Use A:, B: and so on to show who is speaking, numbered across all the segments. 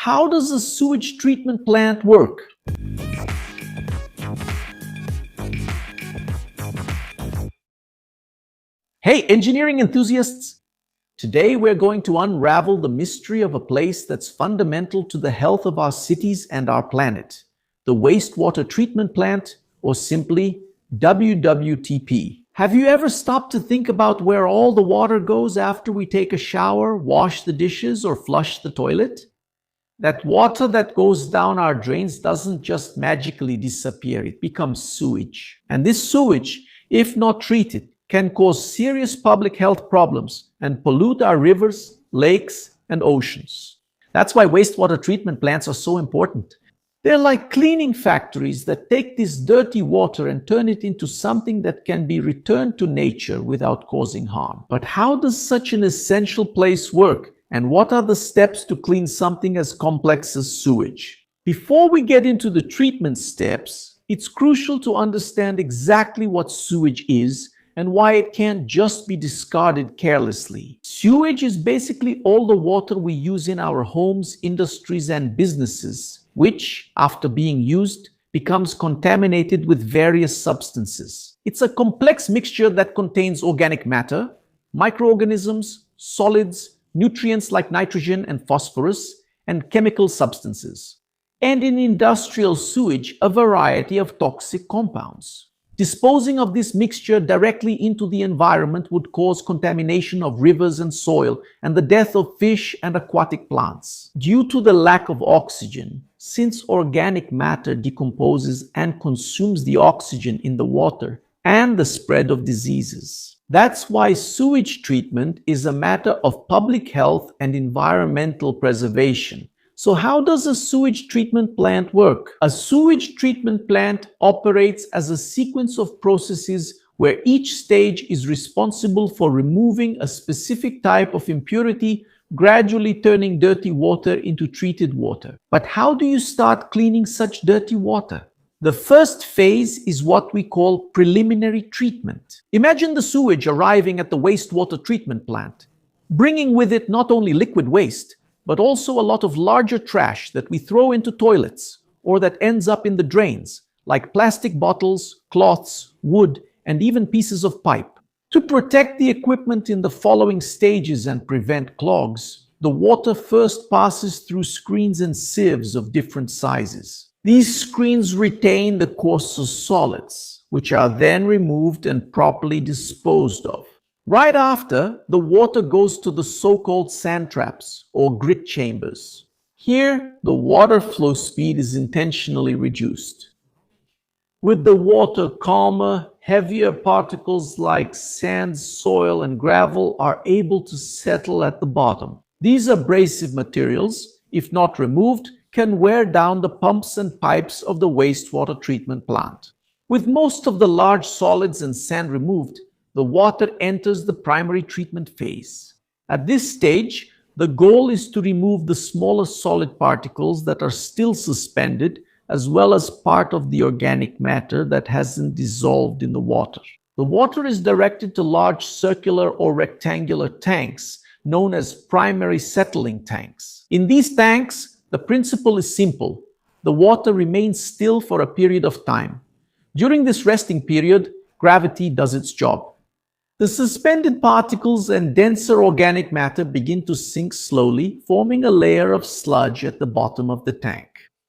A: how does a sewage treatment plant work? Hey, engineering enthusiasts! Today we're going to unravel the mystery of a place that's fundamental to the health of our cities and our planet, the wastewater treatment plant, or simply WWTP. Have you ever stopped to think about where all the water goes after we take a shower, wash the dishes, or flush the toilet? That water that goes down our drains doesn't just magically disappear, it becomes sewage. And this sewage, if not treated, can cause serious public health problems and pollute our rivers, lakes, and oceans. That's why wastewater treatment plants are so important. They're like cleaning factories that take this dirty water and turn it into something that can be returned to nature without causing harm. But how does such an essential place work? And what are the steps to clean something as complex as sewage? Before we get into the treatment steps, it's crucial to understand exactly what sewage is and why it can't just be discarded carelessly. Sewage is basically all the water we use in our homes, industries, and businesses, which, after being used, becomes contaminated with various substances. It's a complex mixture that contains organic matter, microorganisms, solids, nutrients like nitrogen and phosphorus, and chemical substances. And in industrial sewage, a variety of toxic compounds. Disposing of this mixture directly into the environment would cause contamination of rivers and soil and the death of fish and aquatic plants. Due to the lack of oxygen, since organic matter decomposes and consumes the oxygen in the water, and the spread of diseases. That's why sewage treatment is a matter of public health and environmental preservation. So how does a sewage treatment plant work? A sewage treatment plant operates as a sequence of processes where each stage is responsible for removing a specific type of impurity, gradually turning dirty water into treated water. But how do you start cleaning such dirty water? The first phase is what we call preliminary treatment. Imagine the sewage arriving at the wastewater treatment plant, bringing with it not only liquid waste, but also a lot of larger trash that we throw into toilets or that ends up in the drains, like plastic bottles, cloths, wood, and even pieces of pipe. To protect the equipment in the following stages and prevent clogs, the water first passes through screens and sieves of different sizes. These screens retain the coarser solids, which are then removed and properly disposed of. Right after, the water goes to the so-called sand traps or grit chambers. Here, the water flow speed is intentionally reduced. With the water calmer, heavier particles like sand, soil, and gravel are able to settle at the bottom. These abrasive materials, if not removed, can wear down the pumps and pipes of the wastewater treatment plant. With most of the large solids and sand removed, the water enters the primary treatment phase. At this stage, the goal is to remove the smaller solid particles that are still suspended, as well as part of the organic matter that hasn't dissolved in the water. The water is directed to large circular or rectangular tanks, known as primary settling tanks. In these tanks, the principle is simple. The water remains still for a period of time. During this resting period, gravity does its job. The suspended particles and denser organic matter begin to sink slowly, forming a layer of sludge at the bottom of the tank.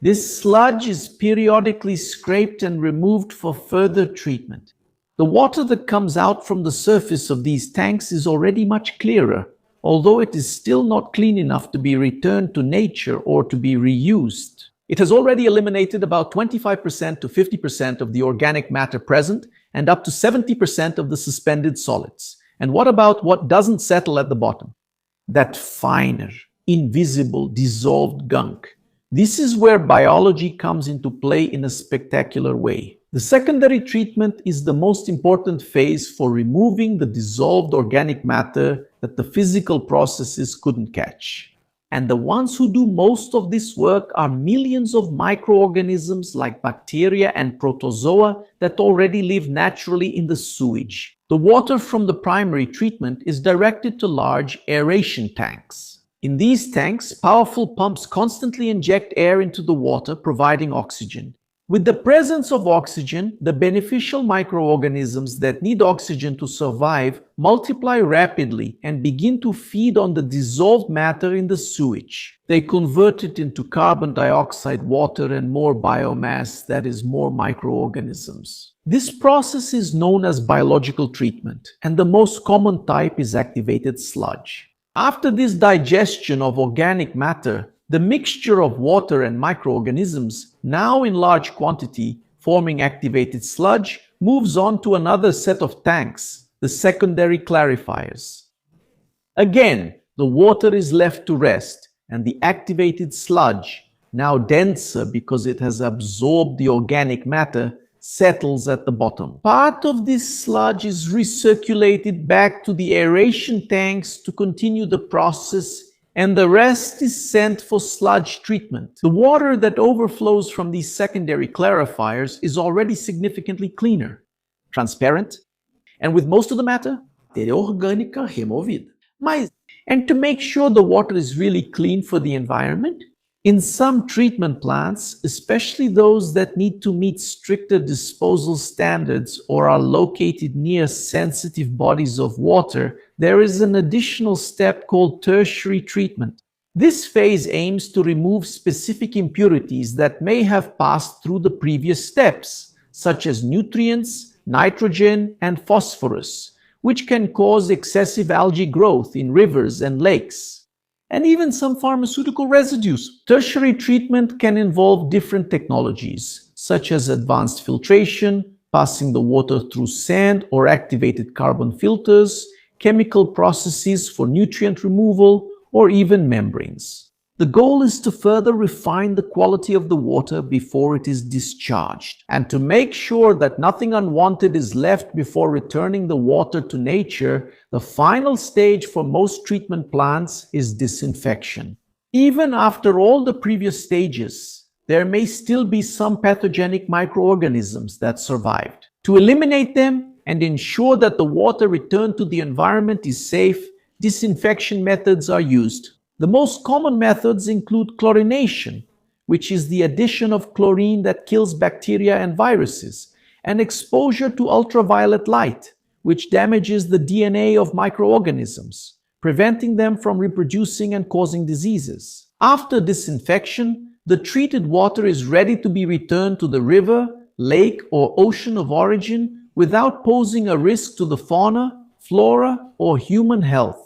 A: This sludge is periodically scraped and removed for further treatment. The water that comes out from the surface of these tanks is already much clearer, although it is still not clean enough to be returned to nature or to be reused. It has already eliminated about 25% to 50% of the organic matter present and up to 70% of the suspended solids. And what about what doesn't settle at the bottom? That finer, invisible, dissolved gunk. This is where biology comes into play in a spectacular way. The secondary treatment is the most important phase for removing the dissolved organic matter that the physical processes couldn't catch. And the ones who do most of this work are millions of microorganisms like bacteria and protozoa that already live naturally in the sewage. The water from the primary treatment is directed to large aeration tanks. In these tanks, powerful pumps constantly inject air into the water, providing oxygen. With the presence of oxygen, the beneficial microorganisms that need oxygen to survive multiply rapidly and begin to feed on the dissolved matter in the sewage. They convert it into carbon dioxide, water, and more biomass, that is, more microorganisms. This process is known as biological treatment, and the most common type is activated sludge. After this digestion of organic matter, the mixture of water and microorganisms, now in large quantity, forming activated sludge, moves on to another set of tanks, the secondary clarifiers. Again, the water is left to rest, and the activated sludge, now denser because it has absorbed the organic matter, settles at the bottom. Part of this sludge is recirculated back to the aeration tanks to continue the process, and the rest is sent for sludge treatment. The water that overflows from these secondary clarifiers is already significantly cleaner, transparent, and with most of the matter, matéria orgânica removida. And to make sure the water is really clean for the environment, in some treatment plants, especially those that need to meet stricter disposal standards or are located near sensitive bodies of water, there is an additional step called tertiary treatment. This phase aims to remove specific impurities that may have passed through the previous steps, such as nutrients, nitrogen, and phosphorus, which can cause excessive algae growth in rivers and lakes, and even some pharmaceutical residues. Tertiary treatment can involve different technologies, such as advanced filtration, passing the water through sand or activated carbon filters, chemical processes for nutrient removal, or even membranes. The goal is to further refine the quality of the water before it is discharged, and to make sure that nothing unwanted is left before returning the water to nature. The final stage for most treatment plants is disinfection. Even after all the previous stages, there may still be some pathogenic microorganisms that survived. To eliminate them and ensure that the water returned to the environment is safe, disinfection methods are used. The most common methods include chlorination, which is the addition of chlorine that kills bacteria and viruses, and exposure to ultraviolet light, which damages the DNA of microorganisms, preventing them from reproducing and causing diseases. After disinfection, the treated water is ready to be returned to the river, lake, or ocean of origin without posing a risk to the fauna, flora, or human health.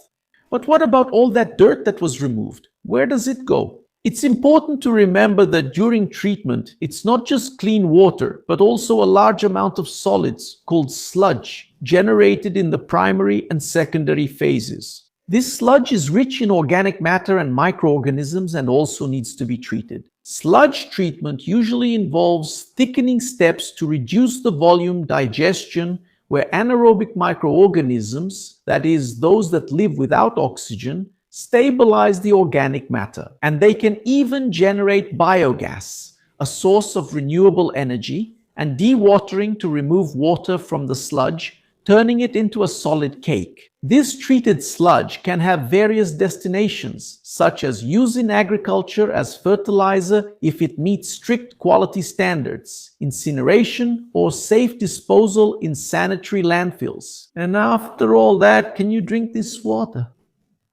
A: But what about all that dirt that was removed? Where does it go? It's important to remember that during treatment, it's not just clean water, but also a large amount of solids called sludge generated in the primary and secondary phases. This sludge is rich in organic matter and microorganisms and also needs to be treated. Sludge treatment usually involves thickening steps to reduce the volume, digestion, where anaerobic microorganisms, that is, those that live without oxygen, stabilize the organic matter. And they can even generate biogas, a source of renewable energy, and dewatering to remove water from the sludge, turning it into a solid cake. This treated sludge can have various destinations, such as use in agriculture as fertilizer if it meets strict quality standards, incineration, or safe disposal in sanitary landfills. And after all that, can you drink this water?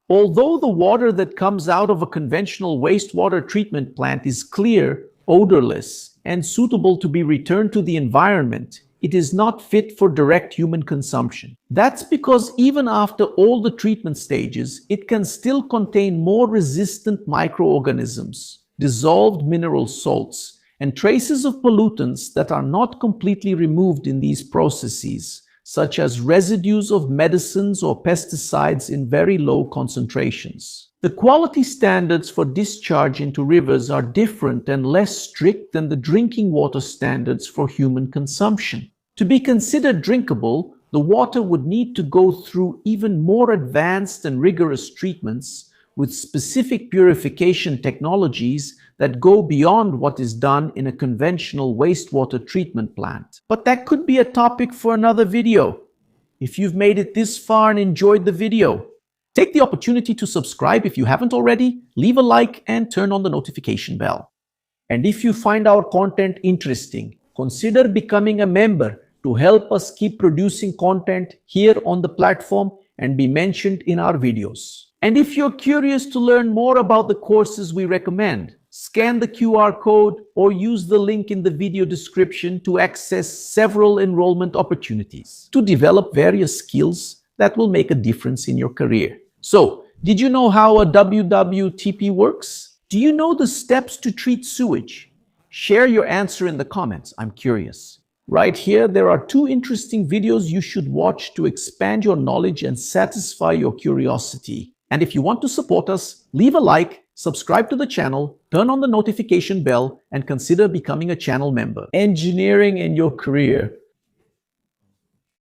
A: Although the water that comes out of a conventional wastewater treatment plant is clear, odorless, and suitable to be returned to the environment, it is not fit for direct human consumption. That's because even after all the treatment stages, it can still contain more resistant microorganisms, dissolved mineral salts, and traces of pollutants that are not completely removed in these processes, such as residues of medicines or pesticides in very low concentrations. The quality standards for discharge into rivers are different and less strict than the drinking water standards for human consumption. To be considered drinkable, the water would need to go through even more advanced and rigorous treatments with specific purification technologies that go beyond what is done in a conventional wastewater treatment plant. But that could be a topic for another video. If you've made it this far and enjoyed the video, Take the opportunity to subscribe if you haven't already, leave a like, and turn on the notification bell. And if you find our content interesting, consider becoming a member to help us keep producing content here on the platform and be mentioned in our videos. And if you're curious to learn more about the courses we recommend, scan the QR code or use the link in the video description to access several enrollment opportunities to develop various skills that will make a difference in your career. So, did you know how a WWTP works? Do you know the steps to treat sewage? Share your answer in the comments. I'm curious. Right here, there are 2 interesting videos you should watch to expand your knowledge and satisfy your curiosity. And if you want to support us, leave a like, subscribe to the channel, turn on the notification bell, and consider becoming a channel member. Engineering in your career